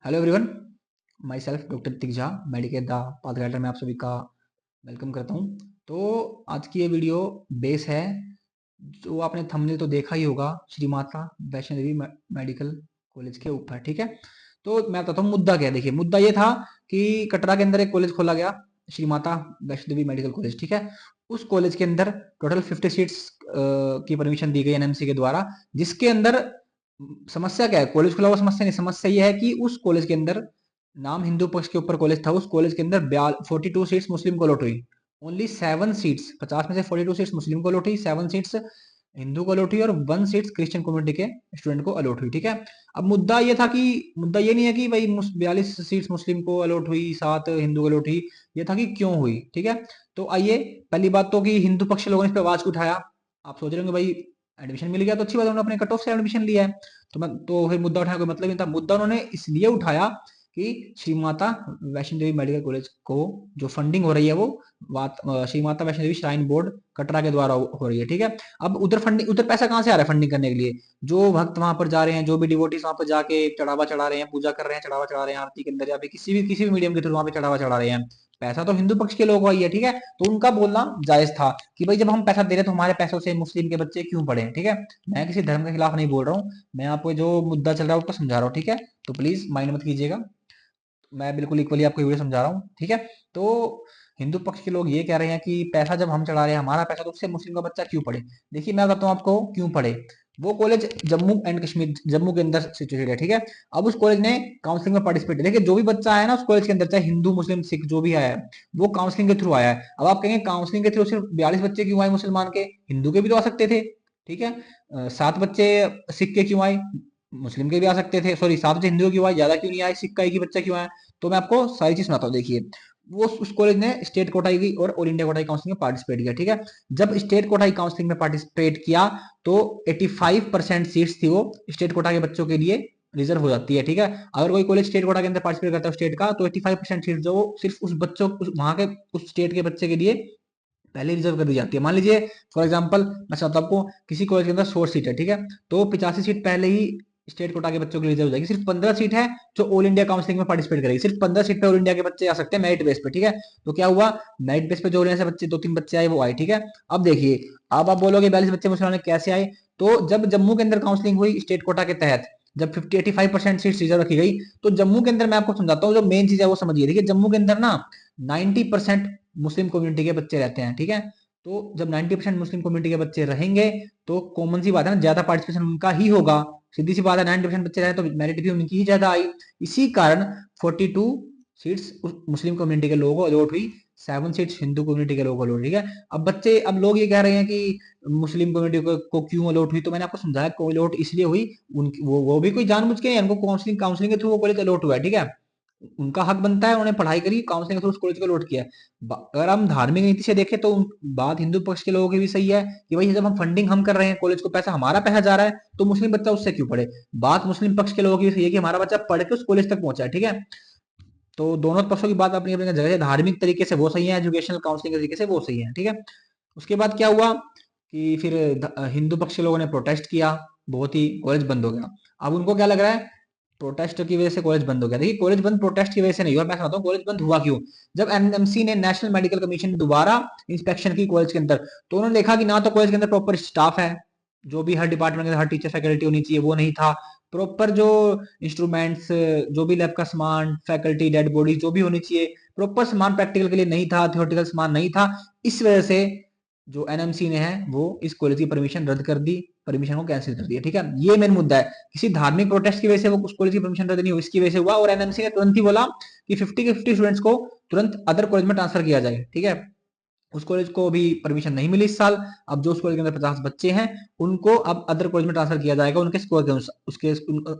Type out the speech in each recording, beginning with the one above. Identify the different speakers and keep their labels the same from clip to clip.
Speaker 1: Hello everyone, myself doctor Ritik Jha, medicate the path guider में आप सभी का वेलकम करता हूँ। तो आज की ये वीडियो बेस है, जो आपने थंबनेल तो देखा ही होगा, श्री माता वैष्णो देवी मेडिकल कॉलेज के ऊपर। ठीक है, तो मैं बताता हूँ मुद्दा क्या है। देखिए, मुद्दा ये था कि कटरा के अंदर एक कॉलेज खोला गया, श्री माता वैष्णो देवी मेडिकल कॉलेज। ठीक है, उस कॉलेज के अंदर टोटल 50 सीट्स की परमिशन दी गई एनएमसी के द्वारा, जिसके अंदर समस्या क्या है? कॉलेज खुला हुआ समस्या नहीं, समस्या यह है कि उस कॉलेज के अंदर नाम हिंदू पक्ष के ऊपर कॉलेज था, उस कॉलेज के अंदर 42 सीट्स मुस्लिम को अलॉट हुई। ओनली 7 सीट्स, 50 में से 42 सीट्स मुस्लिम को अलॉट हुई, 7 सीट्स हिंदू को अलॉट हुई और 1 सीट्स क्रिश्चियन कम्युनिटी के स्टूडेंट को अलॉट हुई। ठीक है, अब मुद्दा ये था कि मुद्दा ये नहीं है कि भाई 42 सीट्स मुस्लिम को अलॉट हुई, 7 हिंदू को अलॉट हुई, ये था कि क्यों हुई। ठीक है, तो आइए, पहली बात तो कि हिंदू पक्ष के लोगों ने इस पर आवाज उठाया। आप सोच रहे होंगे भाई एडमिशन मिल गया तो अच्छी बात है, उन्होंने अपने कट ऑफ से एडमिशन लिया है, तो फिर मुद्दा उठाने का मतलब नहीं था। मुद्दा उन्होंने इसलिए उठाया कि श्री माता वैष्णो देवी मेडिकल कॉलेज को जो फंडिंग हो रही है वो श्री माता वैष्णो देवी श्राइन बोर्ड कटरा के द्वारा हो रही है। ठीक है, अब उधर पैसा कहाँ से आ रहा है फंडिंग करने के लिए? जो भक्त वहां पर जा रहे हैं, जो भी डिवोटीज वहां पर जाके चढ़ावा चढ़ा रहे हैं, पूजा कर रहे हैं, चढ़ावा चढ़ा रहे हैं आरती के अंदर, या फिर किसी भी मीडियम के थ्रू वहां पे चढ़ावा चढ़ा रहे हैं, पैसा तो हिंदू पक्ष के लोग ही है। ठीक है, तो उनका बोलना जायज था कि भाई जब हम पैसा दे रहे हैं तो हमारे पैसों से मुस्लिम के बच्चे क्यों पढ़े। ठीक है, मैं किसी धर्म के खिलाफ नहीं बोल रहा हूँ, मैं आपको जो मुद्दा चल रहा है उसको समझा रहा हूँ। ठीक है, तो प्लीज माइंड मत कीजिएगा, मैं बिल्कुल इक्वली आपको वीडियो समझा रहा हूँ। ठीक है, तो हिंदू पक्ष के लोग ये कह रहे हैं कि पैसा जब हम चढ़ा रहे हैं, हमारा पैसा, तो उससे मुस्लिम का बच्चा क्यों पढ़े। देखिए, मैं बताता हूँ आपको क्यों पढ़े। वो कॉलेज जम्मू एंड कश्मीर, जम्मू के अंदर सिचुएटेड है। ठीक है, अब उस कॉलेज ने काउंसलिंग में पार्टिसिपेट, देखिए जो भी बच्चा आया ना उस कॉलेज के अंदर, चाहे हिंदू मुस्लिम सिख जो भी आया है, वो काउंसलिंग के थ्रू आया है। अब आप कहेंगे काउंसलिंग के थ्रू सिर्फ 42 बच्चे क्यों आए मुसलमान के? हिंदू के भी तो आ सकते थे। ठीक है, 7 बच्चे सिख के क्यों आए? मुस्लिम के भी आ सकते थे। सॉरी, 7 बच्चे हिंदू क्यों आए? ज्यादा क्यों नहीं आए? सिख का एक ही बच्चा क्यों आया? तो मैं आपको सारी चीज सुनाता हूँ। देखिए, वो उस कॉलेज ने स्टेट कोटाई की और ऑल इंडिया कोटाई काउंसलिंग में पार्टिसिपेट किया। ठीक है, जब स्टेट कोटाई काउंसलिंग में पार्टिसिपेट किया तो 85% सीट्स थी वो स्टेट कोटा के बच्चों के लिए रिजर्व हो जाती है। ठीक है, अगर कोई कॉलेज स्टेट कोटा के अंदर पार्टिसिपेट करता है स्टेट का, तो 85% सीट जो सिर्फ उस बच्चों वहां के उस स्टेट के बच्चे के लिए पहले रिजर्व कर दी जाती है। मान लीजिए फॉर एग्जांपल मैं चाहता हूँ आपको, किसी कॉलेज के अंदर 100 सीट है। ठीक है, तो 85 सीट पहले ही स्टेट कोटा के बच्चों के लिए रिजर्व हो जाएगी। सिर्फ 15 सीट है जो ऑल इंडिया काउंसलिंग में पार्टिसिपेट करेगी। सिर्फ 15 सीट पे ऑल इंडिया के बच्चे आ सकते हैं मेरिट बेस पे। ठीक है, तो क्या हुआ, मेरिट बेस पे जो से बच्चे 2-3 बच्चे आए वो आए। ठीक है, अब देखिए, अब आप बोलोगे 42 बच्चे मुसलमान कैसे आए? तो जब जम्मू के अंदर काउंसलिंग हुई स्टेट कोटा के तहत, जब 85% सीट रिजर्व रखी गई, तो जम्मू के अंदर मैं आपको समझाता हूँ जो मेन चीज है वो समझिए। देखिए, जम्मू के अंदर ना 90% मुस्लिम कम्युनिटी के बच्चे रहते हैं। ठीक है, तो जब 90% मुस्लिम कम्युनिटी के बच्चे रहेंगे तो कॉमन सी बात है ना, ज्यादा पार्टिसिपेशन उनका ही होगा। सीधी सी बात है, 90% बच्चे रहे तो मेरिट भी उनकी ही ज्यादा आई। इसी कारण 42 सीट्स मुस्लिम कम्युनिटी के लोगों को अलॉट हुई, 7 सीट्स हिंदू कम्युनिटी के लोगों को अलॉट। ठीक है, अब लोग ये कह रहे हैं कि मुस्लिम कम्युनिटी को क्यों अलॉट हुई, तो मैंने आपको समझाया को अलॉट इसलिए हुई, उनकी वो भी कोई जानबूझ के, उनको काउंसलिंग काउंसलिंग के थ्रू वो कॉलेज अलॉट हुआ है। ठीक है, उनका हक बनता है, उन्होंने पढ़ाई करी, काउंसलिंग के थ्रू उस कॉलेज को अलॉट किया है। अगर हम धार्मिक नीति से देखें तो बात हिंदू पक्ष के लोगों की भी सही है कि भाई जब हम फंडिंग हम कर रहे हैं, कॉलेज को पैसा, हमारा पैसा जा रहा है, तो मुस्लिम बच्चा उससे क्यों पढ़े। बात मुस्लिम पक्ष के लोगों की भी सही है कि हमारा बच्चा पढ़ के उस कॉलेज तक पहुंचा है। ठीक है, तो दोनों पक्षों की बात अपनी अपनी जगह है, धार्मिक तरीके से वो सही है, एजुकेशनल काउंसलिंग के तरीके से वो सही है। ठीक है, उसके बाद क्या हुआ कि फिर हिंदू पक्ष के लोगों ने प्रोटेस्ट किया, बहुत ही, कॉलेज बंद हो गया। अब उनको क्या लग रहा है प्रोटेस्ट की वजह से कॉलेज बंद हो गया? देखिए, कॉलेज बंद प्रोटेस्ट की वजह से नहीं हुआ, मैं समझता हूँ कॉलेज बंद हुआ क्यों। जब एनएमसी ने, नेशनल मेडिकल कमीशन ने दोबारा इंस्पेक्शन की कॉलेज के अंदर, तो उन्होंने देखा कि ना तो कॉलेज के अंदर प्रॉपर स्टाफ है, जो भी हर डिपार्टमेंट के हर टीचर फैकल्टी होनी चाहिए वो नहीं था। प्रॉपर जो इंस्ट्रूमेंट्स, जो भी लैब का सामान, फैकल्टी, डेड बॉडी जो भी होनी चाहिए, प्रॉपर सामान प्रैक्टिकल के लिए नहीं था, थियोरेटिकल सामान नहीं था। इस वजह से जो एनएमसी ने है वो इस कॉलेज की परमिशन रद्द कर दी, परमिशन को कैंसिल कर दिया। ठीक है, ये मेन मुद्दा है, किसी धार्मिक प्रोटेस्ट की वजह से वो उस कॉलेज की परमिशन रद्द नहीं हुई, इसकी वजह से हुआ। और एनएमसी ने तुरंत ही बोला कि 50 के 50 स्टूडेंट्स को तुरंत अदर कॉलेज में ट्रांसफर किया जाए। ठीक है, उस कॉलेज को भी परमिशन नहीं मिली इस साल। अब जो उस कॉलेज के अंदर 50 बच्चे हैं उनको अब अदर कॉलेज में ट्रांसफर किया जाएगा उनके स्कोर के अनुसार, उसके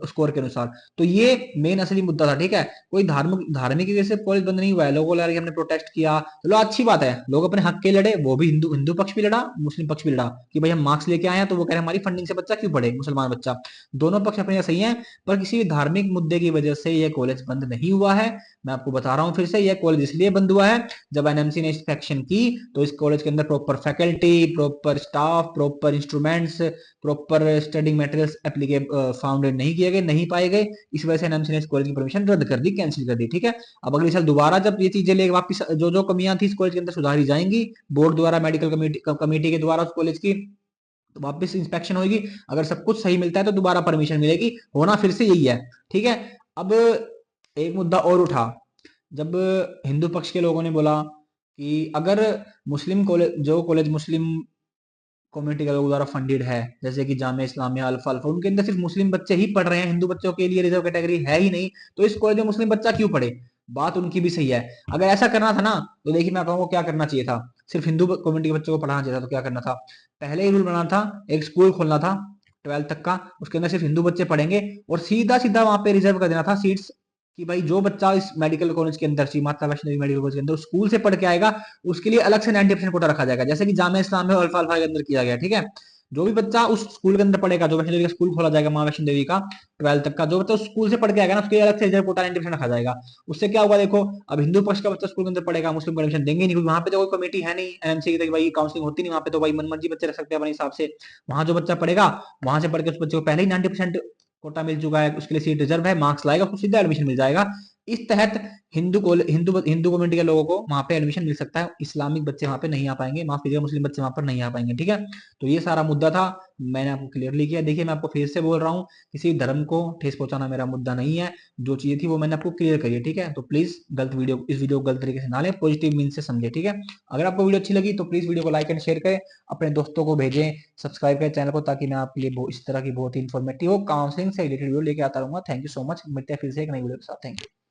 Speaker 1: स्कोर के अनुसार। तो ये मेन असली मुद्दा था। ठीक है, कोई धार्मिक की वजह से कॉलेज बंद नहीं हुआ है। लोगों लगे हमने प्रोटेस्ट किया, चलो अच्छी बात है, लोग अपने हक के लड़े, वो भी हिंदू हिंदू पक्ष भी लड़ा, मुस्लिम पक्ष भी लड़ा कि भाई हम मार्क्स लेके आए हैं, तो वो कह रहे हैं हमारी फंडिंग से बच्चा क्यों पढ़े, मुसलमान बच्चा। दोनों पक्ष अपने सही है, पर किसी भी धार्मिक मुद्दे की वजह से यह कॉलेज बंद नहीं हुआ है। मैं आपको बता रहा हूं फिर से, यह कॉलेज इसलिए बंद हुआ है, जब एनएमसी ने इंस्पेक्शन की तो इस कॉलेज के अंदर proper faculty, proper staff, proper instruments, proper study materials applicable found नहीं किए गए, नहीं पाए गए। इस वजह से एनएमसी ने इस कॉलेज की परमिशन रद्द कर दी, कैंसिल कर दी। ठीक है, अब अगले साल दोबारा जब ये चीजें लेके वापस जो जो कमियां थी इस कॉलेज के अंदर सुधारी जाएंगी बोर्ड द्वारा, मेडिकल कमेटी के द्वारा उस कॉलेज की, तो वापस इंस्पेक्शन होगी। अगर सब कुछ सही मिलता है तो दोबारा परमिशन मिलेगी। होना फिर से यही है। ठीक है, अब एक मुद्दा और उठा, जब हिंदू पक्ष के लोगों ने बोला कि अगर मुस्लिम कॉलेज, जो कॉलेज मुस्लिम कम्युनिटी के लोगों द्वारा फंडेड है, जैसे कि जामिया इस्लामिया, अल्फा अल्फा, उनके अंदर सिर्फ मुस्लिम बच्चे ही पढ़ रहे हैं, हिंदू बच्चों के लिए रिजर्व कैटेगरी है ही नहीं, तो इस कॉलेज में मुस्लिम बच्चा क्यों पढ़े? बात उनकी भी सही है। अगर ऐसा करना था ना, तो देखिए मैं आपको क्या करना चाहिए था, सिर्फ हिंदू कम्युनिटी के बच्चों को पढ़ाना चाहिए था। तो क्या करना था, पहले ही रूल बनाना था, एक स्कूल खोलना था 12th तक का, उसके अंदर सिर्फ हिंदू बच्चे पढ़ेंगे, और सीधा सीधा वहां पे रिजर्व कर देना था सीट्स, कि भाई जो बच्चा इस मेडिकल कॉलेज के अंदर, श्री माता वैष्णो देवी मेडिकल कॉलेज के अंदर स्कूल से पढ़ के आएगा, उसके लिए अलग से 90% कोटा रखा जाएगा, जैसे कि जामिया इस्लाम में अल्फा अल्फा के अंदर किया गया। ठीक है, जो भी बच्चा उस स्कूल के अंदर पढ़ेगा, जो वैष्णो देवी का स्कूल खोला जाएगा माँ वैष्णो देवी का 12th तक का, जो बच्चा उस स्कूल से पढ़ के आएगा ना, उसके अलग से रिजर्व कोटा 90% रखा जाएगा। उससे क्या होगा देखो, अब हिंदू पक्ष का बच्चा स्कूल के अंदर पढ़ेगा, मुस्लिम को एडमिशन देंगे नहीं, क्योंकि वहां पे तो कोई कमेटी है नहीं एमसी की, तो भाई काउंसलिंग होती नहीं वहां पे, तो भाई मनमर्जी बच्चे रख सकते हैं अपने हिसाब से। वहां जो बच्चा पढ़ेगा, वहां से पढ़ के उस बच्चे को पहले ही 90% कोटा मिल चुका है, उसके लिए सीट रिजर्व है, मार्क्स लाएगा, उसको सीधा एडमिशन मिल जाएगा। इस तहत हिंदू कम्युनिटी के लोगों को वहां पे एडमिशन मिल सकता है, इस्लामिक बच्चे वहां पे नहीं आ पाएंगे, माफ कीजिएगा मुस्लिम बच्चे वहां पर नहीं आ पाएंगे। ठीक है, तो ये सारा मुद्दा था, मैंने आपको क्लियरली किया। देखिए मैं आपको फिर से बोल रहा हूँ, किसी धर्म को ठेस पहुंचाना मेरा मुद्दा नहीं है, जो चीजें थी वो मैंने आपको क्लियर करी है। ठीक है, तो प्लीज गलत वीडियो, इस वीडियो को गलत तरीके से ना लें, पॉजिटिव मीन से समझे। ठीक है, अगर आपको वीडियो अच्छी लगी तो प्लीज वीडियो को लाइक एंड शेयर करें, अपने दोस्तों को भेजें, सब्सक्राइब करें चैनल को, ताकि मैं आपके लिए इस तरह की बहुत ही इंफॉर्मेटिव काउंसलिंग से रिलेटेड वीडियो लेके आता रहूंगा। थैंक यू सो मच, मिलते हैं फिर से एक नई वीडियो के साथ। Thank you.